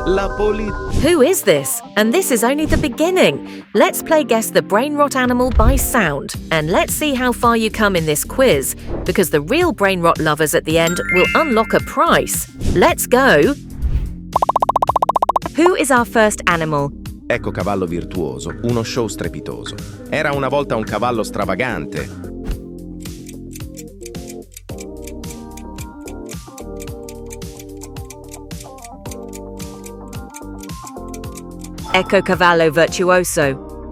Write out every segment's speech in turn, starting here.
La poli... Who is this? And this is only the beginning. Let's play Guess the Brainrot Animal by sound. And let's see how far you come in this quiz, because the real Brainrot lovers at the end will unlock a prize. Let's go! Who is our first animal? Ecco cavallo virtuoso, uno show strepitoso. Era una volta un cavallo stravagante. Ecco cavallo virtuoso.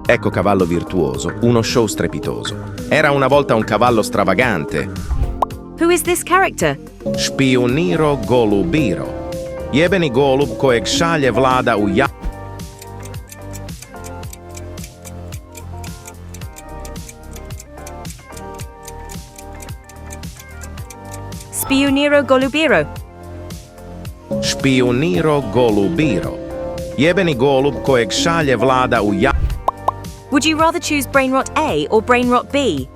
Ecco cavallo virtuoso, uno show strepitoso. Era una volta un cavallo stravagante. Who is this character? Špioniro golubiro. Jebeni golub kojeg šalje vlada u ja... Spioniro golubiro. Špioniro golubiro. Jebeni golub kojeg šalje vlada u ja... Would you rather choose Brainrot A or Brainrot B?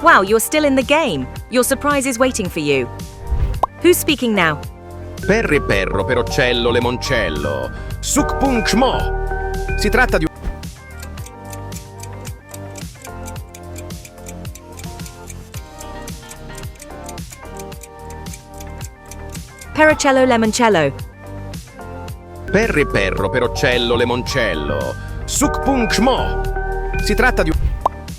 Wow, you're still in the game. Your surprise is waiting for you. Who's speaking now? Perri perro per uccello lemoncello. Suk punk shmo. Si tratta di un... Pericello lemoncello. Perri perro per uccello lemoncello. Suk punk shmo. Si tratta di un...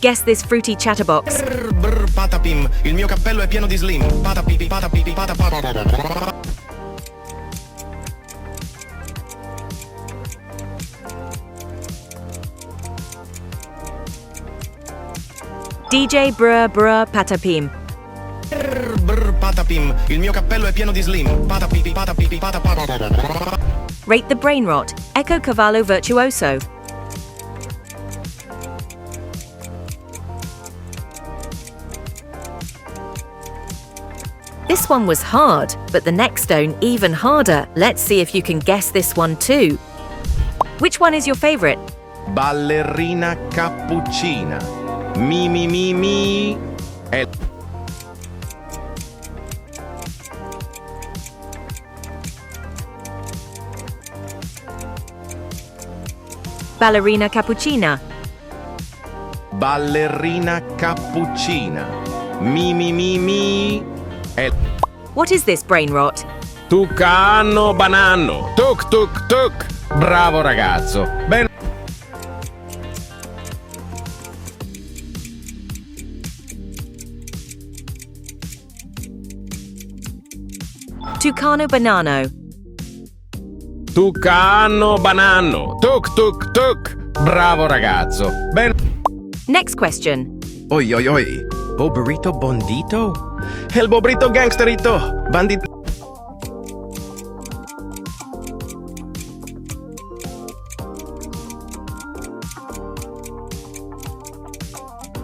Guess this fruity chatterbox. Brr, patapim, il mio cappello è pieno di slim. Patapipi, patapipi, patapim. DJ Brr Brr Patapim. Brr, patapim, il mio cappello è pieno di slim. Patapipi, patapipi, patapim. Rate the Brainrot. Ecco cavallo virtuoso. This one was hard, but the next stone even harder. Let's see if you can guess this one too. Which one is your favorite? Ballerina cappuccina. Mi mi mi mi. È... Ballerina cappuccina. Ballerina cappuccina. Mi mi mi mi. È... What is this, Brainrot? Tucano banano. Tuc tuc tuc. Bravo ragazzo. Ben... Tucano banano. Tucano banano. Tuc tuc tuc. Bravo ragazzo. Ben... Next question. Oi oi oi. Boberito bondito? El bobrito gangsterito. Bandito.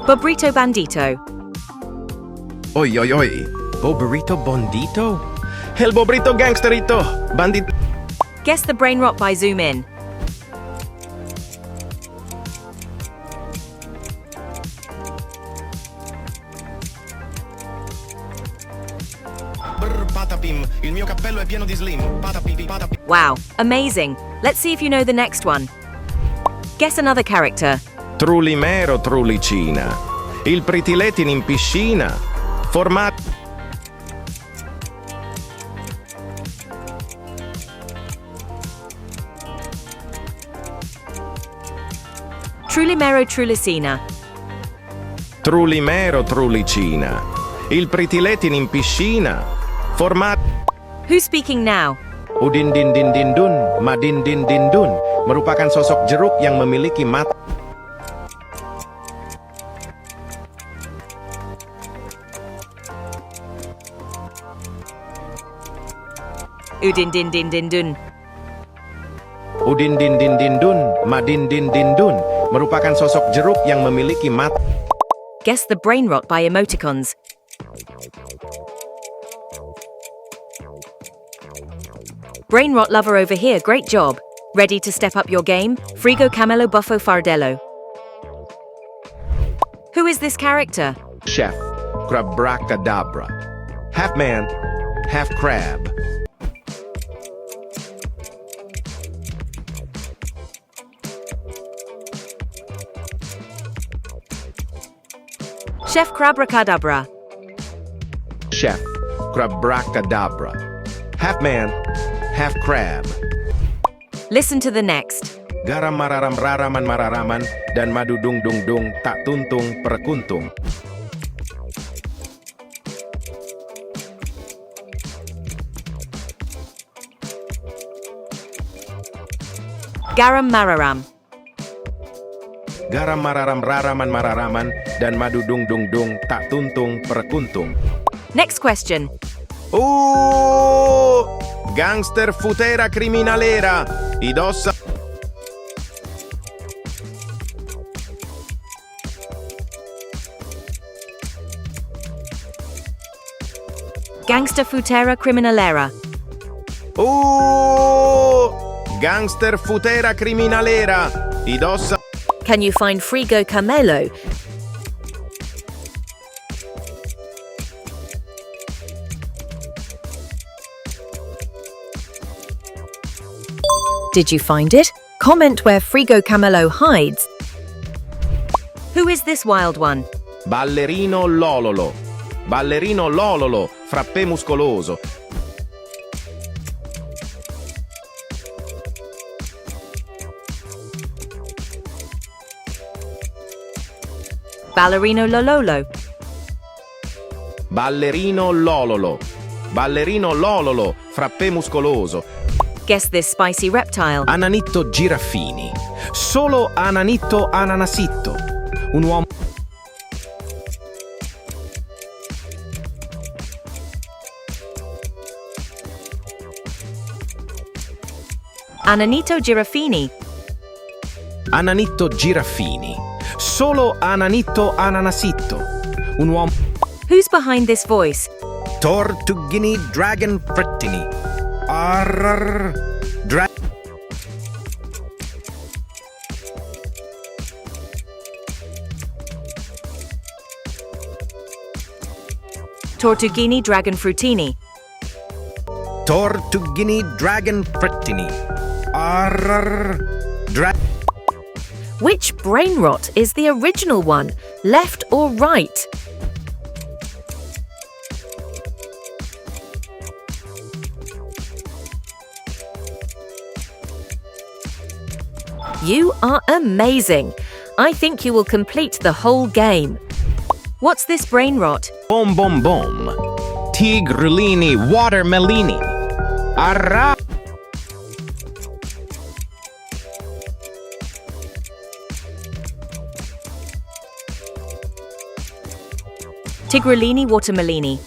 Bobrito bandito. Oi oi oi. Boberito bondito? El bobrito gangsterito. Bandito. Guess the Brainrot by zoom in. Brr, patapim, il mio cappello è pieno di slim. Patapipi, patapim. Wow, amazing. Let's see if you know the next one. Guess another character. Trulimero trulicina. Il pritiletin in piscina. Formato. Trulimero trulicina. Trulimero trulicina. Il pritiletin in piscina. Formato. Who's speaking now? Udin din din din dun. Madin din din dun. Merupakan sosok jeruk yang memiliki mata. Udin din din din dun. Udin din din din dun. Madin din din dun. Merupakan sosok jeruk yang memiliki mata. Guess the Brainrot by emoticons. Brainrot lover over here, great job. Ready to step up your game? Frigo Camelo Buffo Fardello. Who is this character? Chef Crabracadabra. Half man, half crab. Chef Crabracadabra. Chef Crabracadabra. Half man, half crab. Listen to the next. Garam mararam raraman mararaman dan madudung dung dung tak tuntung perkuntung. Garam Mararam. Garam mararam raraman mararaman dan madudung dung dung tak tuntung perkuntung. Next question. Gangster futera criminalera. Idossa. Gangsta Futera Criminalera. Gangster futera criminalera. Idossa. Can you find Frigo Camelo? Did you find it? Comment where Frigo Camelo hides. Who is this wild one? Ballerino Lololo. Ballerino Lololo, frappè muscoloso. Ballerino Lololo. Ballerino Lololo. Ballerino Lololo, frappè muscoloso. Guess this spicy reptile. Ananitto Giraffini. Solo Ananitto Ananasitto. Un uomo. Ananito Giraffini. Ananitto Giraffini. Solo Ananitto Ananasitto. Un uomo. Who's behind this voice? Tortughini Dragon Frittini. Arr. Tortughini Dragon Frutini. Tortughini Dragon Frittini. Arr. Which Brainrot is the original one? Left or right? You are amazing. I think you will complete the whole game. What's this Brainrot? Bom bom bom. Tigrulini Watermelini. Arra. Tigrulini Watermelini.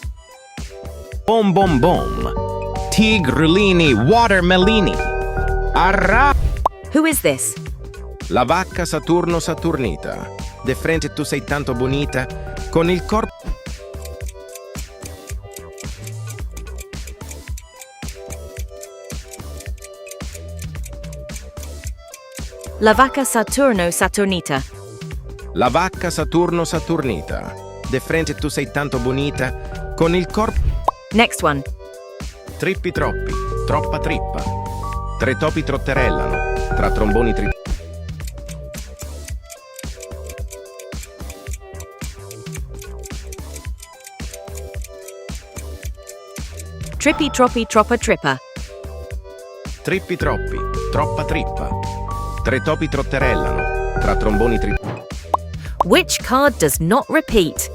Bom bom bom. Tigrulini Watermelini. Arra. Who is this? La vacca Saturno Saturnita. De frente tu sei tanto bonita. Con il corpo. La vacca Saturno Saturnita. La vacca Saturno Saturnita. De frente tu sei tanto bonita. Con il corpo. Next one. Trippi troppi. Troppa trippa. Tre topi trotterellano. Tra tromboni trippi. Trippy Troppy Troppa Trippa. Trippi troppi. Troppa trippa. Tre topi trotterellano. Tra tromboni trippi. Which card does not repeat?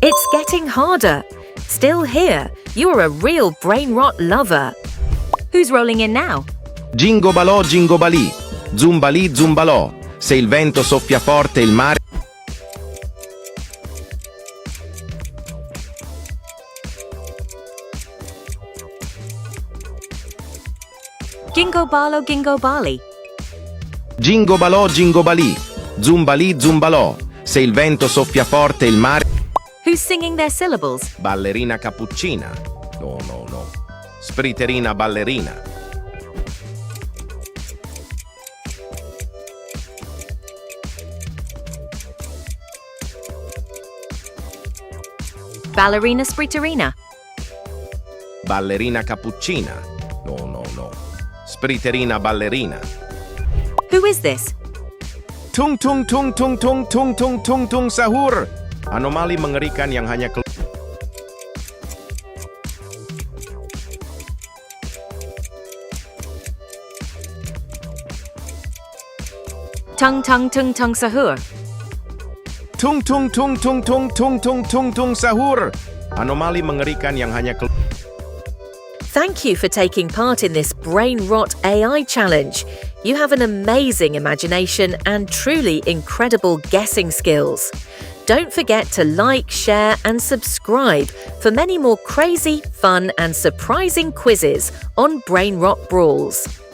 It's getting harder. Still here. You're a real Brainrot lover. Who's rolling in now? Jingo balò, jingo balì. Zumbalì, zumbalò. Se il vento soffia forte il mare. Gingo Balo Gingo Bali. Jingo balò, jingo balì. Zumbalì, zumbalò. Se il vento soffia forte il mare. Who's singing their syllables? Ballerina cappuccina. No. Spriterina ballerina. Ballerina spriterina. Ballerina cappuccina. No. Spriterina ballerina. Who is this? Tung sahur. Anomali mengerikan yang hanya Tung sahur. tung sahur. Anomali mengerikan yang hanya Thank you for taking part in this Brainrot AI challenge. You have an amazing imagination and truly incredible guessing skills. Don't forget to like, share, and subscribe for many more crazy, fun, and surprising quizzes on Brainrot Brawls.